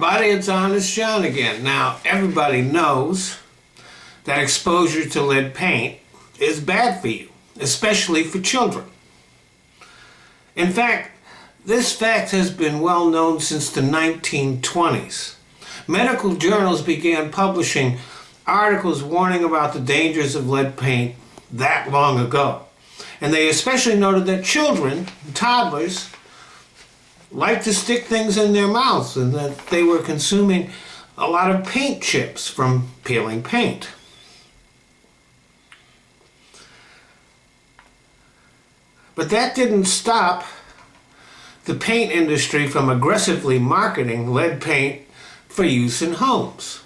everybody, it's Honest John again. Now, everybody knows that exposure to lead paint is bad for you, especially for children. In fact, this fact has been well known since the 1920s. Medical journals began publishing articles warning about the dangers of lead paint that long ago. And they especially noted that children, toddlers, like to stick things in their mouths and that they were consuming a lot of paint chips from peeling paint. But that didn't stop the paint industry from aggressively marketing lead paint for use in homes.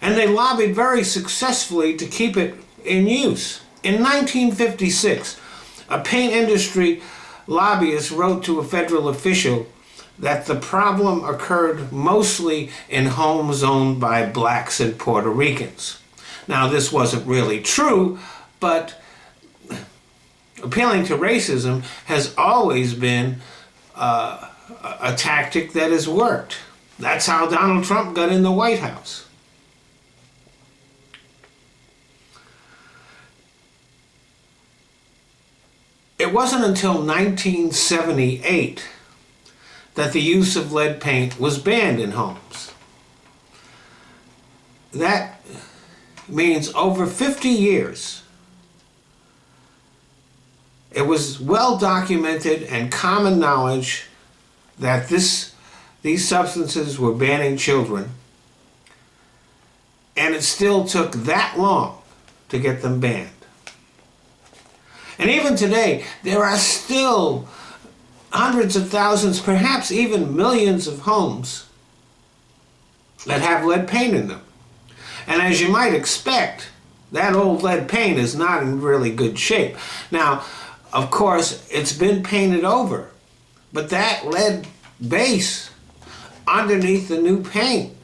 And they lobbied very successfully to keep it in use. In 1956, a paint industry lobbyist wrote to a federal official that the problem occurred mostly in homes owned by blacks and Puerto Ricans. Now, this wasn't really true, but appealing to racism has always been a tactic that has worked. That's how Donald Trump got in the White House. It wasn't until 1978 that the use of lead paint was banned in homes. That means over 50 years. It was well documented and common knowledge that these substances were banning children, and it still took that long to get them banned. And even today, there are still hundreds of thousands, perhaps even millions of homes that have lead paint in them. And as you might expect, that old lead paint is not in really good shape. Now, of course, it's been painted over, but that lead base underneath the new paint,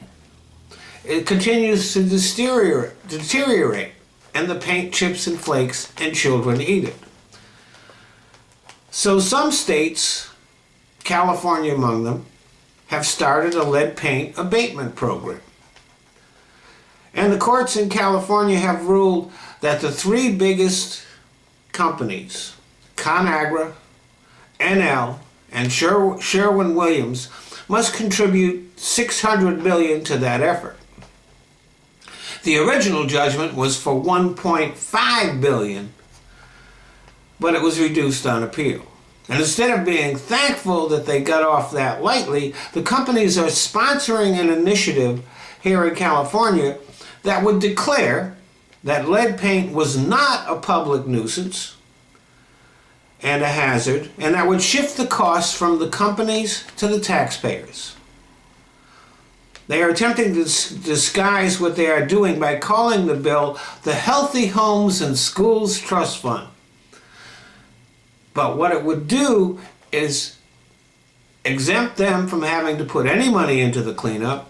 it continues to deteriorate, and the paint chips and flakes, and children eat it. So some states, California among them, have started a lead paint abatement program. And the courts in California have ruled that the three biggest companies, ConAgra, NL, and Sherwin-Williams, must contribute $600 million to that effort. The original judgment was for $1.5 billion, but it was reduced on appeal. And instead of being thankful that they got off that lightly, the companies are sponsoring an initiative here in California that would declare that lead paint was not a public nuisance and a hazard, and that would shift the costs from the companies to the taxpayers. They are attempting to disguise what they are doing by calling the bill the Healthy Homes and Schools Trust Fund. But what it would do is exempt them from having to put any money into the cleanup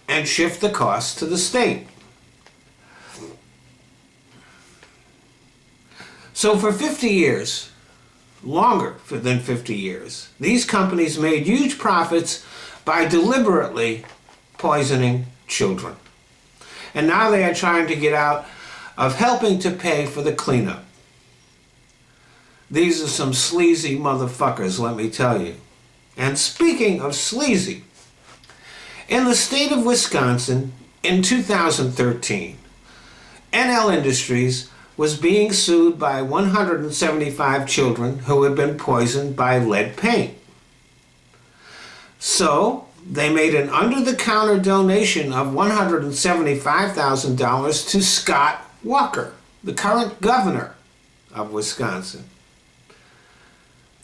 and shift the costs to the state. So for 50 years, longer than 50 years, these companies made huge profits by deliberately poisoning children. And now they are trying to get out of helping to pay for the cleanup. These are some sleazy motherfuckers, let me tell you. And speaking of sleazy, in the state of Wisconsin in 2013, NL Industries was being sued by 175 children who had been poisoned by lead paint. So they made an under-the-counter donation of $175,000 to Scott Walker, the current governor of Wisconsin.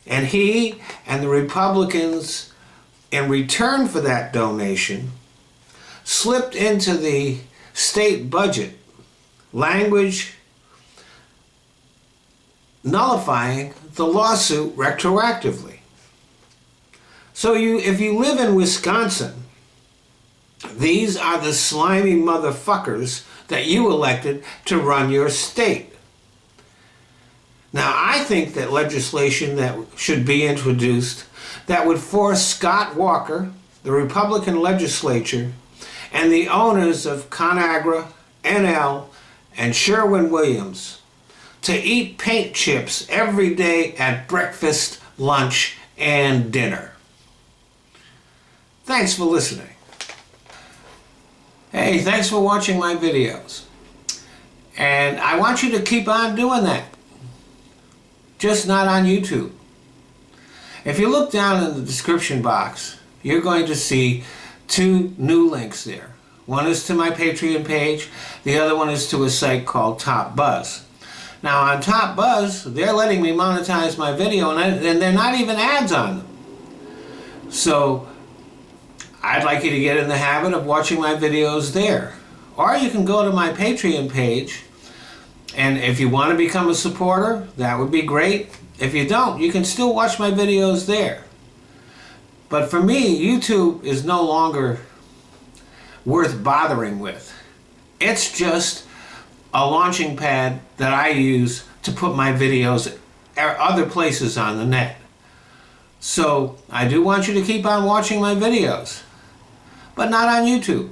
And he and the Republicans, in return for that donation, slipped into the state budget language nullifying the lawsuit retroactively. So if you live in Wisconsin, these are the slimy motherfuckers that you elected to run your state. Now, I think that legislation that should be introduced that would force Scott Walker the Republican legislature, and the owners of ConAgra, NL, and Sherwin-Williams to eat paint chips every day at breakfast, lunch, and dinner. Thanks for listening. Hey, thanks for watching my videos. And I want you to keep on doing that. Just not on YouTube. If you look down in the description box, you're going to see 2 new links there. One is to my Patreon page, the other one is to a site called Top Buzz. Now on Top Buzz, they're letting me monetize my video and they're not even ads on them. So I'd like you to get in the habit of watching my videos there. Or you can go to my Patreon page, and if you want to become a supporter, that would be great. If you don't, you can still watch my videos there. But for me, YouTube is no longer worth bothering with. It's just a launching pad that I use to put my videos other places on the net. So I do want you to keep on watching my videos, but not on YouTube.